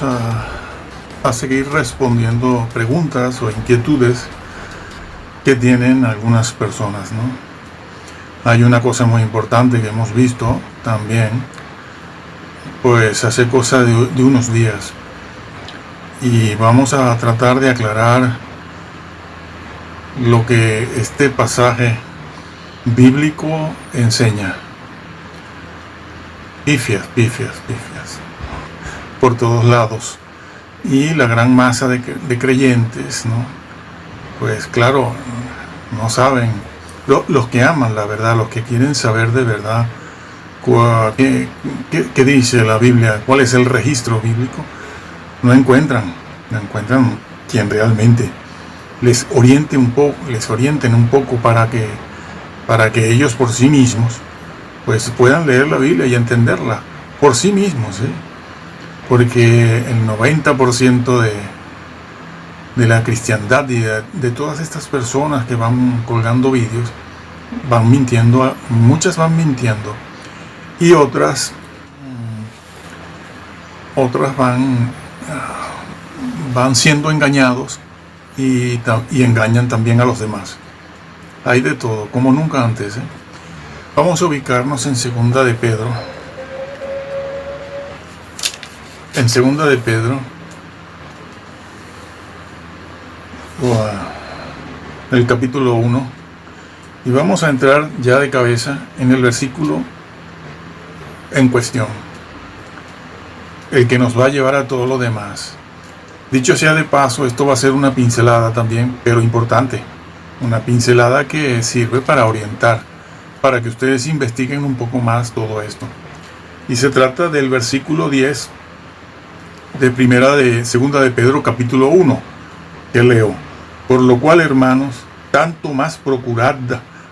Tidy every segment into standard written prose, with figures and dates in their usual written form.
vamos a seguir respondiendo preguntas o inquietudes que tienen algunas personas, ¿no? Hay una cosa muy importante que hemos visto también, pues hace cosa de unos días, y vamos a tratar de aclarar lo que este pasaje bíblico enseña. Pifias por todos lados, y la gran masa de creyentes, ¿no? Pues claro, no saben, los que aman la verdad, los que quieren saber de verdad qué dice la Biblia, cuál es el registro bíblico, no encuentran quien realmente les orienten un poco para que ellos por sí mismos pues puedan leer la Biblia y entenderla por sí mismos, ¿eh? Porque el 90% de la cristiandad y de todas estas personas que van colgando vídeos van mintiendo, muchas van mintiendo, y otras van siendo engañados y engañan también a los demás. Hay de todo, como nunca antes, ¿eh? Vamos a ubicarnos en Segunda de Pedro. En Segunda de Pedro, el capítulo 1, y vamos a entrar ya de cabeza en el versículo en cuestión, el que nos va a llevar a todo lo demás. Dicho sea de paso, esto va a ser una pincelada también, pero importante, una pincelada que sirve para orientar, para que ustedes investiguen un poco más todo esto. Y se trata del versículo 10 de Segunda de Pedro capítulo 1, que leo: por lo cual, hermanos, tanto más procurad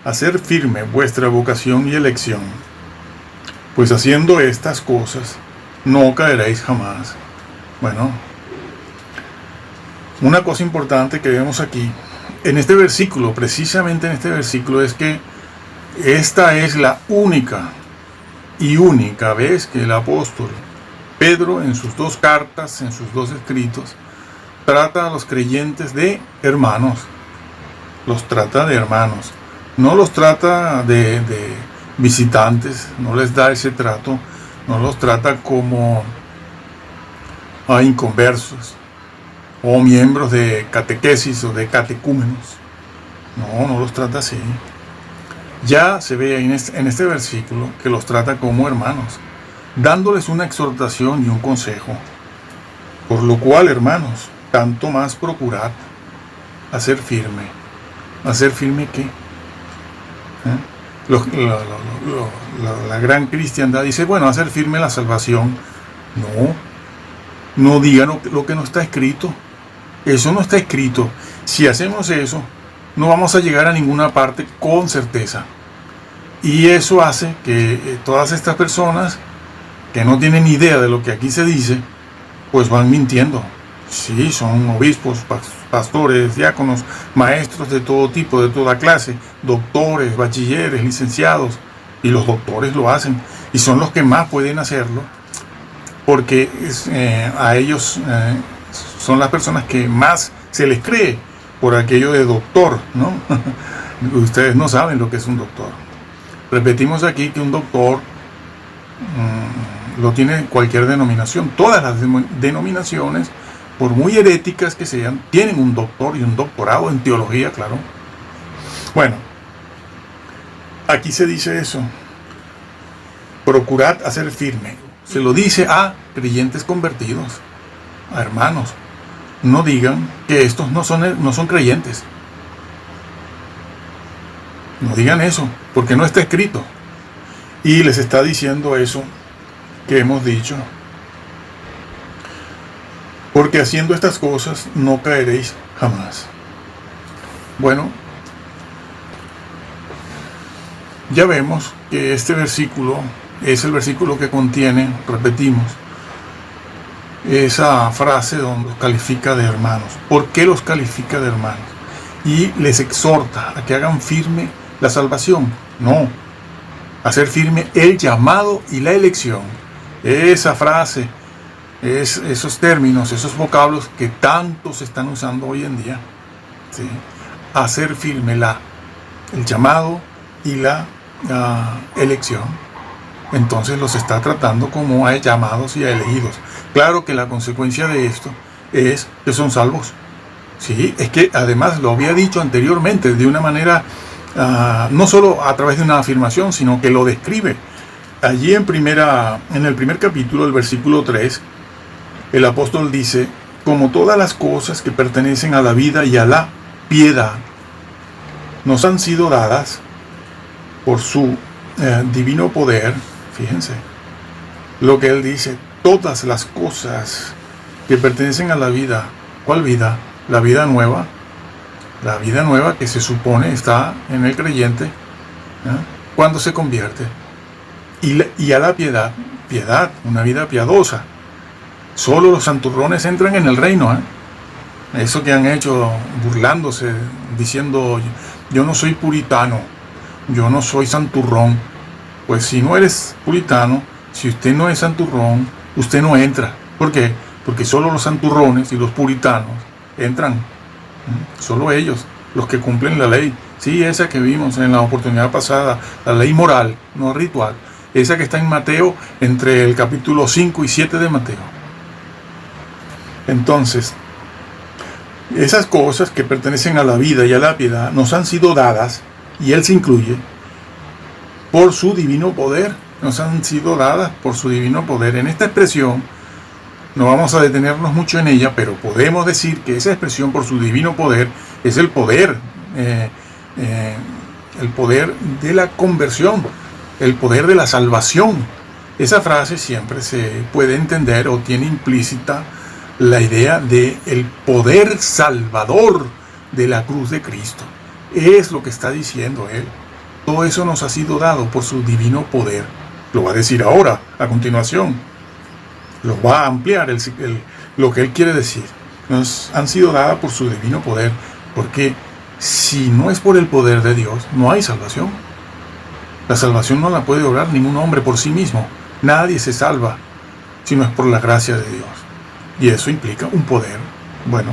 hacer firme vuestra vocación y elección, pues haciendo estas cosas no caeréis jamás. Bueno, una cosa importante que vemos aquí en este versículo, precisamente en este versículo, es que esta es la única vez que el apóstol Pedro, en sus dos cartas, en sus dos escritos, trata a los creyentes de hermanos. Los trata de hermanos. No los trata de visitantes, no les da ese trato, no los trata como a inconversos o miembros de catequesis o de catecúmenos. No los trata así. Ya se ve en este versículo que los trata como hermanos, dándoles una exhortación y un consejo. Por lo cual, hermanos, tanto más procurad hacer firme. ¿Hacer firme qué? La gran cristiandad dice, bueno, hacer firme la salvación. No digan lo que no está escrito. Eso no está escrito. Si hacemos eso, no vamos a llegar a ninguna parte con certeza. Y eso hace que todas estas personas que no tienen idea de lo que aquí se dice, pues van mintiendo. Sí, son obispos, pastores, diáconos, maestros de todo tipo, de toda clase, doctores, bachilleres, licenciados, y los doctores lo hacen, y son los que más pueden hacerlo, porque a ellos son las personas que más se les cree por aquello de doctor, ¿no? Ustedes no saben lo que es un doctor. Repetimos aquí que un doctor lo tiene cualquier denominación. Todas las denominaciones, por muy heréticas que sean, tienen un doctor y un doctorado en teología, claro. Bueno, aquí se dice eso. Procurad hacer firme. Se lo dice a creyentes convertidos, a hermanos. No digan que estos no son creyentes. No digan eso, porque no está escrito. Y les está diciendo eso que hemos dicho. Porque haciendo estas cosas no caeréis jamás. Bueno, ya vemos que este versículo es el versículo que contiene, repetimos, esa frase donde los califica de hermanos. ¿Por qué los califica de hermanos? Y les exhorta a que hagan firme la salvación. No, hacer firme el llamado y la elección. Esa frase esos términos, esos vocablos que tanto se están usando hoy en día. ¿Sí? Hacer firme el llamado y la elección. Entonces los está tratando como a llamados y a elegidos. Claro que la consecuencia de esto es que son salvos. Sí, es que además lo había dicho anteriormente de una manera, no solo a través de una afirmación, sino que lo describe. Allí en el primer capítulo, el versículo 3, el apóstol dice: como todas las cosas que pertenecen a la vida y a la piedad nos han sido dadas por su divino poder. Fíjense lo que él dice: todas las cosas que pertenecen a la vida. ¿Cuál vida? La vida nueva. La vida nueva que se supone está en el creyente, cuando se convierte. Y a la piedad, una vida piadosa. Solo los santurrones entran en el reino. Eso que han hecho burlándose, diciendo: yo no soy puritano, yo no soy santurrón. Pues si no eres puritano, si usted no es santurrón, usted no entra. ¿Por qué? Porque solo los santurrones y los puritanos entran. Solo ellos, los que cumplen la ley. Sí, esa que vimos en la oportunidad pasada, la ley moral, no ritual. Esa que está en Mateo, entre el capítulo 5 y 7 de Mateo. Entonces, esas cosas que pertenecen a la vida y a la piedad nos han sido dadas, y él se incluye, por su divino poder. Nos han sido dadas por su divino poder. En esta expresión, no vamos a detenernos mucho en ella, pero podemos decir que esa expresión por su divino poder es el poder de la conversión, el poder de la salvación. Esa frase siempre se puede entender o tiene implícita la idea de el poder salvador de la cruz de Cristo. Es lo que está diciendo él. Todo eso nos ha sido dado por su divino poder. Lo va a decir ahora, a continuación. Lo va a ampliar lo que él quiere decir. Nos han sido dadas por su divino poder. Porque si no es por el poder de Dios, no hay salvación. La salvación no la puede obrar ningún hombre por sí mismo. Nadie se salva si no es por la gracia de Dios. Y eso implica un poder. Bueno,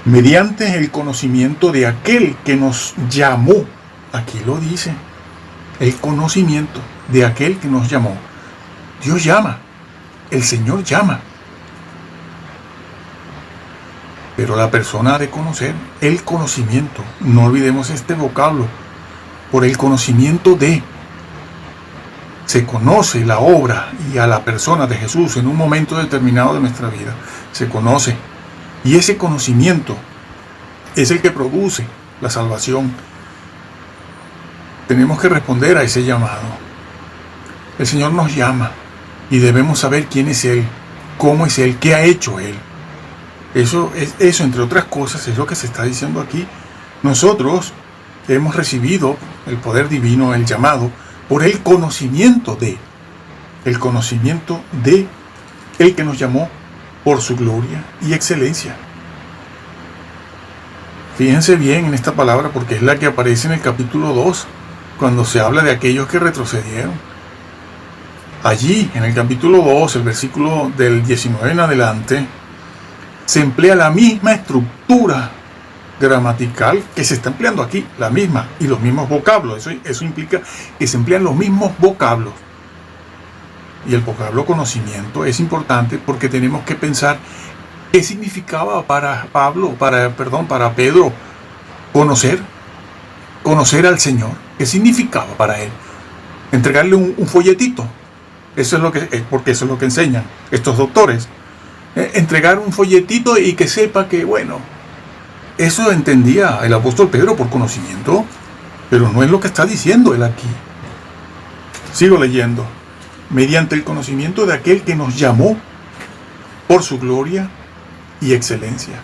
mediante el conocimiento de aquel que nos llamó. Aquí lo dice. El conocimiento de aquel que nos llamó. Dios llama. El Señor llama. Pero la persona ha de conocer el conocimiento. No olvidemos este vocablo. Por el conocimiento de. Se conoce la obra y a la persona de Jesús en un momento determinado de nuestra vida. Se conoce. Y ese conocimiento es el que produce la salvación. Tenemos que responder a ese llamado. El Señor nos llama y debemos saber quién es Él, cómo es Él, qué ha hecho Él. Eso, entre otras cosas, es lo que se está diciendo aquí. Nosotros hemos recibido el poder divino, el llamado, por el conocimiento de el que nos llamó por su gloria y excelencia. Fíjense bien en esta palabra porque es la que aparece en el capítulo 2, cuando se habla de aquellos que retrocedieron. Allí, en el capítulo 2, el versículo del 19 en adelante, se emplea la misma estructura gramatical que se está empleando aquí, la misma, y los mismos vocablos. Eso implica que se emplean los mismos vocablos. Y el vocablo conocimiento es importante porque tenemos que pensar qué significaba para Pedro conocer al Señor. ¿Qué significaba para él? Entregarle un folletito. Porque eso es lo que enseñan estos doctores. Entregar un folletito y que sepa que, bueno, eso entendía el apóstol Pedro por conocimiento, pero no es lo que está diciendo él aquí. Sigo leyendo. Mediante el conocimiento de aquel que nos llamó por su gloria y excelencia,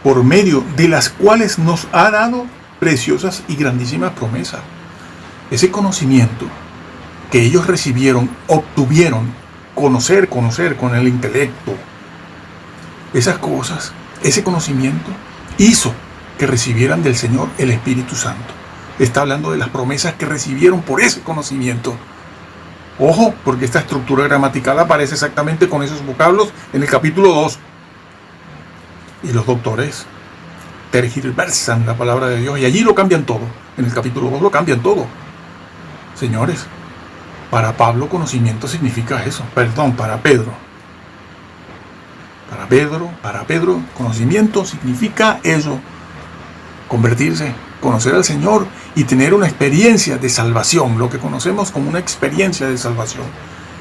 por medio de las cuales nos ha dado preciosas y grandísimas promesas. Ese conocimiento que ellos recibieron, obtuvieron, conocer con el intelecto, esas cosas, ese conocimiento hizo que recibieran del Señor el Espíritu Santo. Está hablando de las promesas que recibieron por ese conocimiento. Ojo, porque esta estructura gramatical aparece exactamente con esos vocablos en el capítulo 2. Y los doctores tergiversan la palabra de Dios y allí lo cambian todo. En el capítulo 2 lo cambian todo. Señores, para Pablo conocimiento significa eso. Perdón, para Pedro. Para Pedro conocimiento significa eso. Convertirse, conocer al Señor y tener una experiencia de salvación, lo que conocemos como una experiencia de salvación.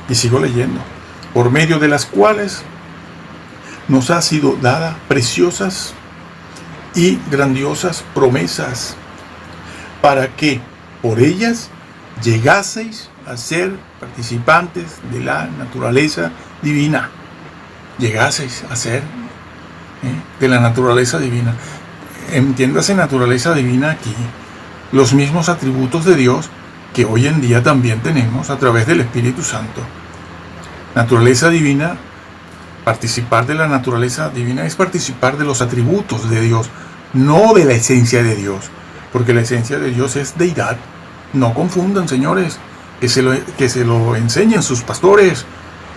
Y sigo leyendo. Por medio de las cuales nos ha sido dada preciosas y grandiosas promesas, para que por ellas llegaseis a ser participantes de la naturaleza divina. Llegaseis a ser de la naturaleza divina. Entiéndase naturaleza divina aquí, los mismos atributos de Dios que hoy en día también tenemos a través del Espíritu Santo. Naturaleza divina, participar de la naturaleza divina es participar de los atributos de Dios, no de la esencia de Dios, porque la esencia de Dios es deidad. No confundan, señores, que se lo enseñen sus pastores.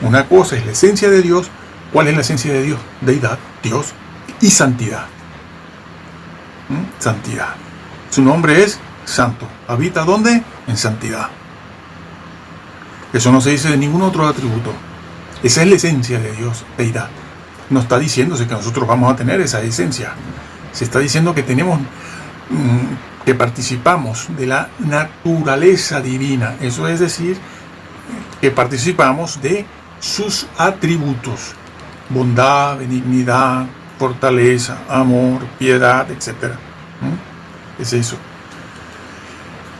Una cosa es la esencia de Dios. ¿Cuál es la esencia de Dios? Deidad, Dios y santidad. Santidad. Su nombre es santo. ¿Habita dónde? En santidad. Eso no se dice de ningún otro atributo. Esa es la esencia de Dios, deidad. No está diciéndose que nosotros vamos a tener esa esencia. Se está diciendo que tenemos, que participamos de la naturaleza divina. Eso es decir, que participamos de sus atributos. Bondad, benignidad, fortaleza, amor, piedad, etc. Es eso.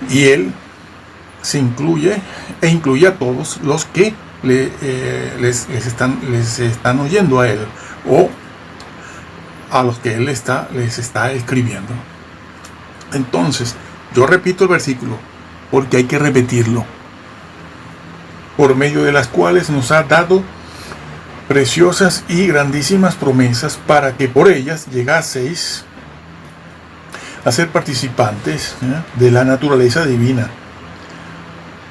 Y Él se incluye e incluye a todos los que les están oyendo a Él, o a los que Él les está escribiendo. Entonces, yo repito el versículo porque hay que repetirlo. Por medio de las cuales nos ha dado preciosas y grandísimas promesas, para que por ellas llegaseis a ser participantes de la naturaleza divina.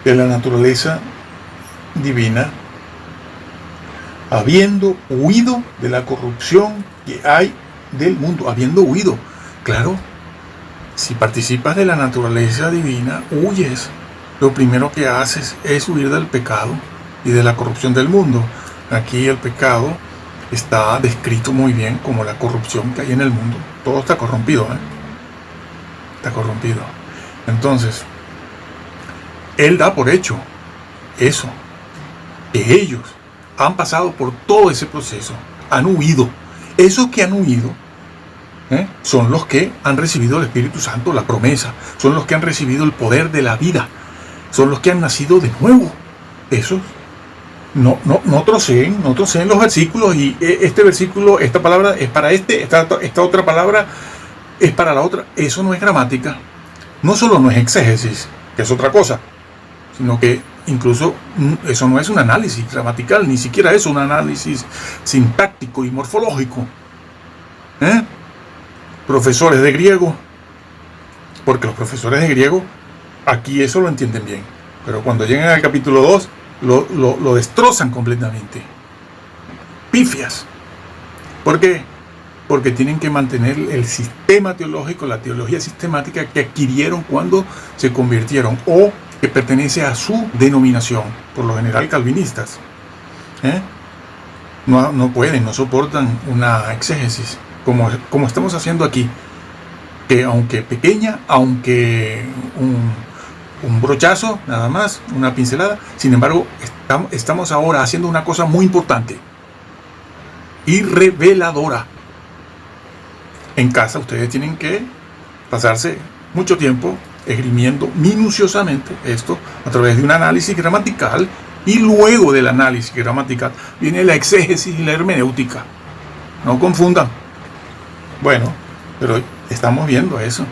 De la naturaleza divina, habiendo huido de la corrupción que hay del mundo. Habiendo huido. Claro, si participas de la naturaleza divina, huyes. Lo primero que haces es huir del pecado y de la corrupción del mundo. Aquí el pecado está descrito muy bien como la corrupción que hay en el mundo. Todo está corrompido, está corrompido. Entonces, Él da por hecho eso, que ellos han pasado por todo ese proceso, han huido. Esos que han huido son los que han recibido el Espíritu Santo, la promesa, son los que han recibido el poder de la vida, son los que han nacido de nuevo. Esos no troceen los versículos, y este versículo, esta palabra es para esta otra palabra es para la otra. Eso no es gramática, no solo no es exégesis, que es otra cosa, sino que incluso eso no es un análisis gramatical, ni siquiera es un análisis sintáctico y morfológico. Profesores de griego, porque los profesores de griego aquí eso lo entienden bien, pero cuando llegan al capítulo 2 lo destrozan completamente. Pifias. ¿Por qué? Porque tienen que mantener el sistema teológico, la teología sistemática que adquirieron cuando se convirtieron, o que pertenece a su denominación, por lo general calvinistas. No pueden, no soportan una exégesis como estamos haciendo aquí, que aunque pequeña, aunque un brochazo, nada más, una pincelada, sin embargo, estamos ahora haciendo una cosa muy importante y reveladora. En casa ustedes tienen que pasarse mucho tiempo esgrimiendo minuciosamente esto a través de un análisis gramatical, y luego del análisis gramatical viene la exégesis y la hermenéutica. No confundan. Bueno, pero estamos viendo eso.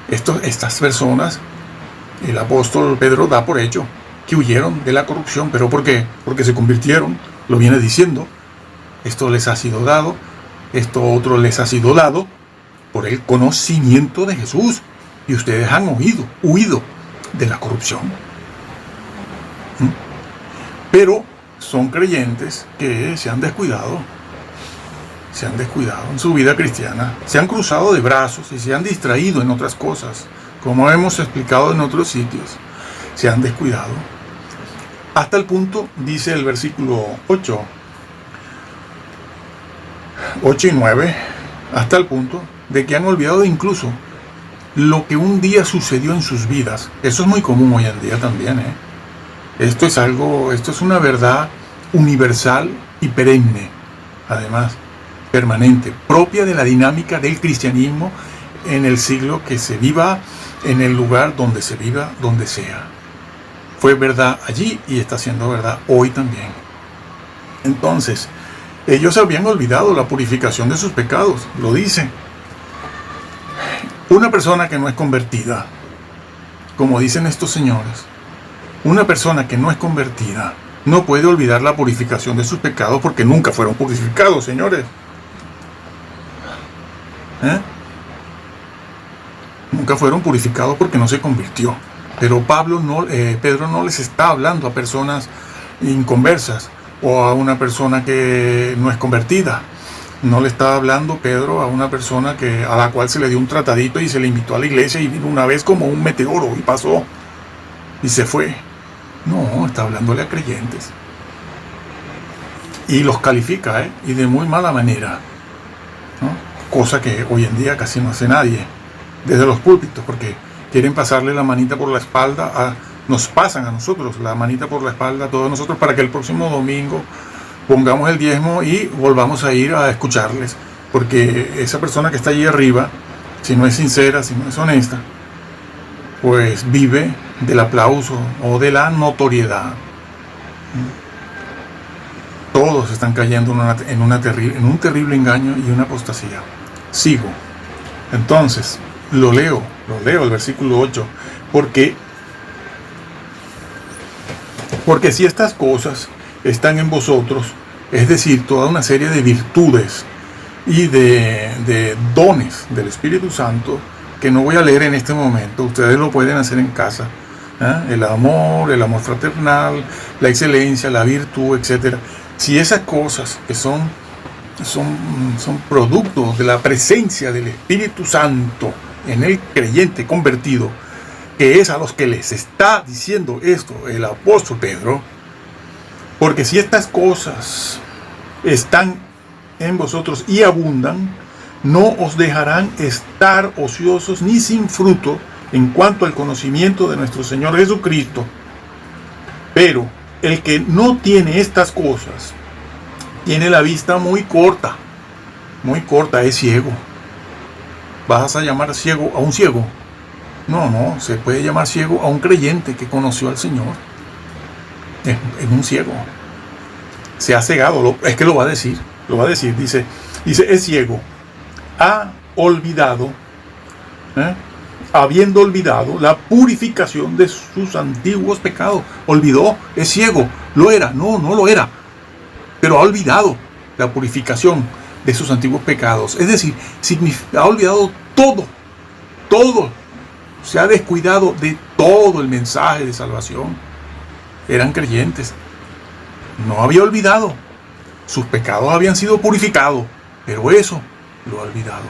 Estas personas, el apóstol Pedro da por hecho que huyeron de la corrupción. ¿Pero por qué? Porque se convirtieron, lo viene diciendo. Esto les ha sido dado, esto otro les ha sido dado por el conocimiento de Jesús. Y ustedes han huido de la corrupción. Pero son creyentes que se han descuidado en su vida cristiana, se han cruzado de brazos y se han distraído en otras cosas, como hemos explicado en otros sitios, se han descuidado. Hasta el punto, dice el versículo 8 y 9, hasta el punto de que han olvidado incluso lo que un día sucedió en sus vidas. Eso es muy común hoy en día también, Esto es una verdad universal y perenne, además, permanente, propia de la dinámica del cristianismo en el siglo que se viva, en el lugar donde se viva, donde sea. Fue verdad allí y está siendo verdad hoy también. Entonces, ellos habían olvidado la purificación de sus pecados, lo dice. Una persona que no es convertida, como dicen estos señores, una persona que no es convertida no puede olvidar la purificación de sus pecados porque nunca fueron purificados, señores. Nunca fueron purificados porque no se convirtió. Pero Pedro no les está hablando a personas inconversas o a una persona que no es convertida. No le está hablando Pedro a una persona a la cual se le dio un tratadito y se le invitó a la iglesia y vino una vez como un meteoro y pasó y se fue. No, está hablándole a creyentes. Y los califica, y de muy mala manera, ¿no? Cosa que hoy en día casi no hace nadie desde los púlpitos, porque quieren pasarle la manita por la espalda nos pasan a nosotros la manita por la espalda a todos nosotros para que el próximo domingo pongamos el diezmo y volvamos a ir a escucharles, porque esa persona que está allí arriba, si no es sincera, si no es honesta, pues vive del aplauso o de la notoriedad. Todos están cayendo en un terrible engaño y una apostasía. Sigo. Entonces, lo leo el versículo 8, porque si estas cosas están en vosotros, es decir, toda una serie de virtudes y de dones del Espíritu Santo, que no voy a leer en este momento, ustedes lo pueden hacer en casa, el amor fraternal, la excelencia, la virtud, etc. Si esas cosas que son producto de la presencia del Espíritu Santo en el creyente convertido, que es a los que les está diciendo esto el apóstol Pedro, porque si estas cosas están en vosotros y abundan, no os dejarán estar ociosos ni sin fruto en cuanto al conocimiento de nuestro Señor Jesucristo. Pero el que no tiene estas cosas tiene la vista muy corta, es ciego. ¿Vas a llamar ciego a un ciego? No, se puede llamar ciego a un creyente que conoció al Señor. Es un ciego. Se ha cegado, es que lo va a decir, dice, es ciego. Ha olvidado, habiendo olvidado la purificación de sus antiguos pecados. Olvidó, es ciego, lo era, no lo era, pero ha olvidado la purificación de sus antiguos pecados. Es decir, ha olvidado todo, se ha descuidado de todo el mensaje de salvación. Eran creyentes, no había olvidado, sus pecados habían sido purificados, pero eso lo ha olvidado,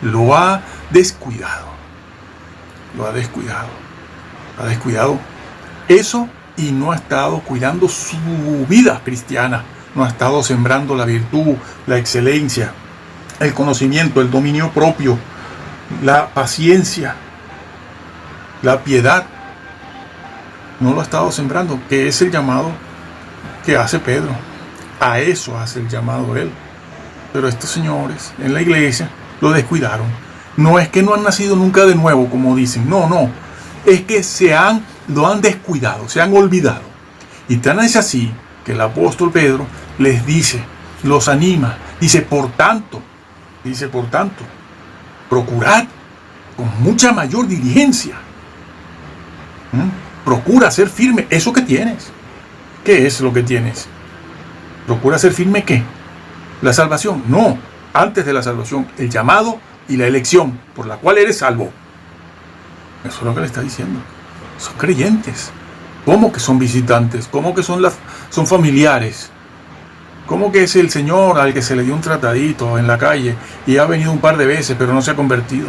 lo ha descuidado eso, y no ha estado cuidando su vida cristiana, no ha estado sembrando la virtud, la excelencia, el conocimiento, el dominio propio, la paciencia, la piedad. No lo ha estado sembrando, que es el llamado que hace Pedro. A eso hace el llamado él. Pero estos señores en la iglesia lo descuidaron. No es que no han nacido nunca de nuevo, como dicen. No. Es que lo han descuidado, se han olvidado. Y tan es así que el apóstol Pedro les dice, los anima. Dice, por tanto, procurad con mucha mayor diligencia. Procura ser firme eso que tienes. ¿Qué es lo que tienes? Procura ser firme, ¿qué? La salvación. No, antes de la salvación, el llamado y la elección por la cual eres salvo. Eso es lo que le está diciendo. Son creyentes. ¿Cómo que son visitantes? ¿Cómo que son familiares? ¿Cómo que es el señor al que se le dio un tratadito en la calle y ha venido un par de veces pero no se ha convertido?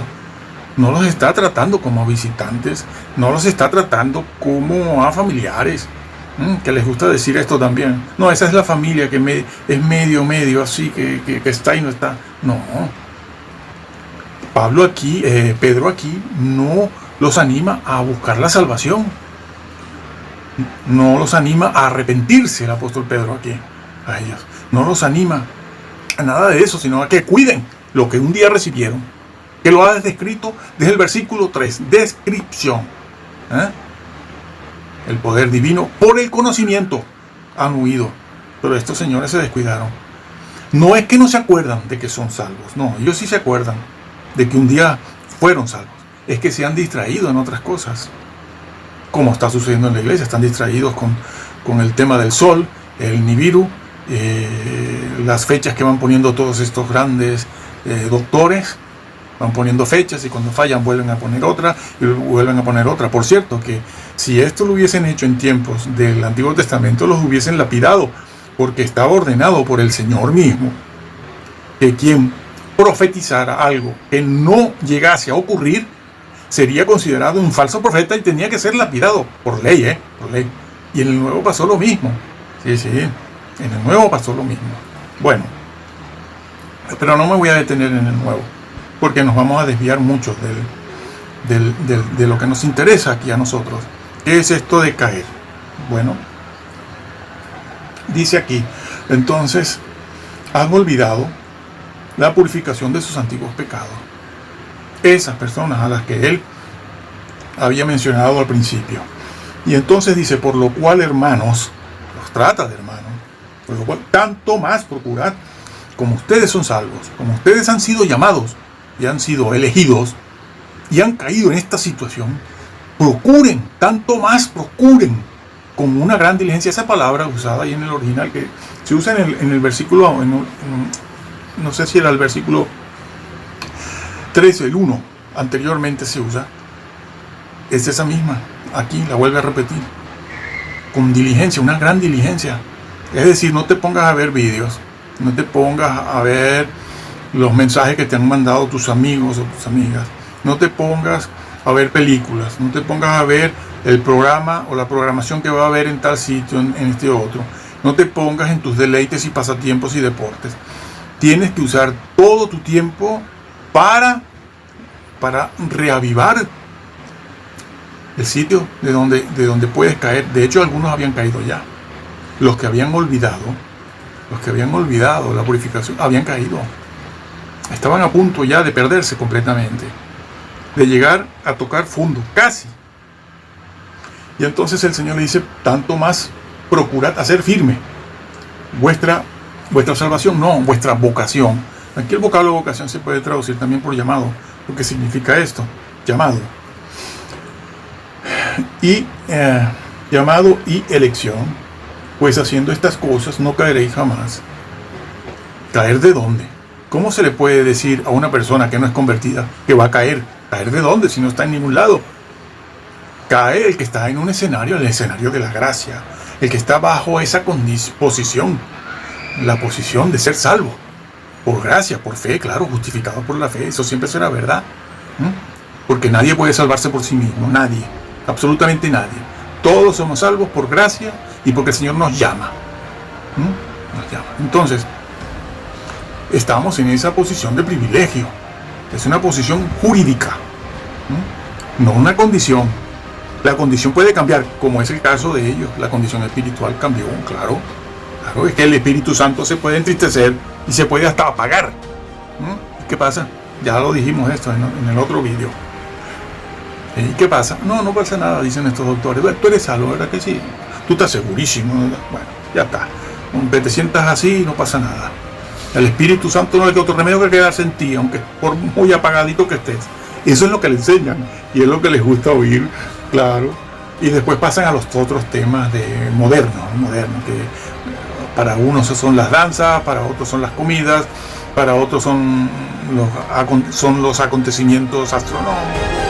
No los está tratando como visitantes, no los está tratando como a familiares. Que les gusta decir esto también. No, esa es la familia que es medio así, que está y no está. No. Pedro aquí no los anima a buscar la salvación. No los anima a arrepentirse el apóstol Pedro aquí, a ellos. No los anima a nada de eso, sino a que cuiden lo que un día recibieron. Que lo ha descrito desde el versículo 3. Descripción. El poder divino por el conocimiento han huido. Pero estos señores se descuidaron. No es que no se acuerdan de que son salvos. No, ellos sí se acuerdan de que un día fueron salvos. Es que se han distraído en otras cosas. Como está sucediendo en la iglesia. Están distraídos con el tema del sol, el Nibiru, las fechas que van poniendo todos estos grandes doctores. Van poniendo fechas y cuando fallan vuelven a poner otra y vuelven a poner otra. Por cierto, que si esto lo hubiesen hecho en tiempos del Antiguo Testamento, los hubiesen lapidado, porque estaba ordenado por el Señor mismo que quien profetizara algo que no llegase a ocurrir sería considerado un falso profeta y tenía que ser lapidado por ley, por ley. Y en el Nuevo pasó lo mismo. Sí, en el Nuevo pasó lo mismo. Bueno, pero no me voy a detener en el Nuevo, porque nos vamos a desviar mucho de lo que nos interesa aquí a nosotros. ¿Qué es esto de caer? Bueno, dice aquí, entonces, han olvidado la purificación de sus antiguos pecados. Esas personas a las que él había mencionado al principio. Y entonces dice, por lo cual, hermanos, los trata de hermanos, por lo cual, tanto más procurad, como ustedes son salvos, como ustedes han sido llamados, y han sido elegidos y han caído en esta situación, procuren, tanto más procuren, con una gran diligencia. Esa palabra usada ahí en el original, que se usa en el versículo, no sé si era el versículo 13, el 1, anteriormente se usa, es esa misma, aquí la vuelve a repetir, con diligencia, una gran diligencia. Es decir, no te pongas a ver vídeos, no te pongas a ver los mensajes que te han mandado tus amigos o tus amigas. No te pongas a ver películas. No te pongas a ver el programa o la programación que va a haber en tal sitio, en este otro. No te pongas en tus deleites y pasatiempos y deportes. Tienes que usar todo tu tiempo para reavivar el sitio de donde puedes caer. De hecho, algunos habían caído ya. Los que habían olvidado la purificación, habían caído. Estaban a punto ya de perderse completamente, de llegar a tocar fondo, casi. Y entonces el Señor le dice, tanto más procurad hacer firme vuestra salvación, no, vuestra vocación. Aquí el vocablo vocación se puede traducir también por llamado, lo que significa esto, llamado. Y llamado y elección, pues haciendo estas cosas no caeréis jamás. ¿Caer de dónde? ¿Cómo se le puede decir a una persona que no es convertida que va a caer? ¿Caer de dónde si no está en ningún lado? Cae el que está en un escenario, el escenario de la gracia, el que está bajo esa posición, la posición de ser salvo, por gracia, por fe, claro, justificado por la fe. Eso siempre será verdad, porque nadie puede salvarse por sí mismo, nadie, absolutamente nadie. Todos somos salvos por gracia y porque el Señor nos llama. Nos llama. Entonces, estamos en esa posición de privilegio. Es una posición jurídica, no una condición. La condición puede cambiar, como es el caso de ellos. La condición espiritual cambió, claro. Claro, es que el Espíritu Santo se puede entristecer y se puede hasta apagar. ¿Qué pasa? Ya lo dijimos esto en el otro vídeo. ¿Y qué pasa? No pasa nada, dicen estos doctores. Tú eres salvo, ¿verdad que sí? Tú estás segurísimo. Bueno, ya está. Aunque te sientas así, no pasa nada. El Espíritu Santo no le queda otro remedio que quedarse en ti, aunque por muy apagadito que estés. Eso es lo que le enseñan y es lo que les gusta oír, claro. Y después pasan a los otros temas modernos, que para unos son las danzas, para otros son las comidas, para otros son los acontecimientos astronómicos.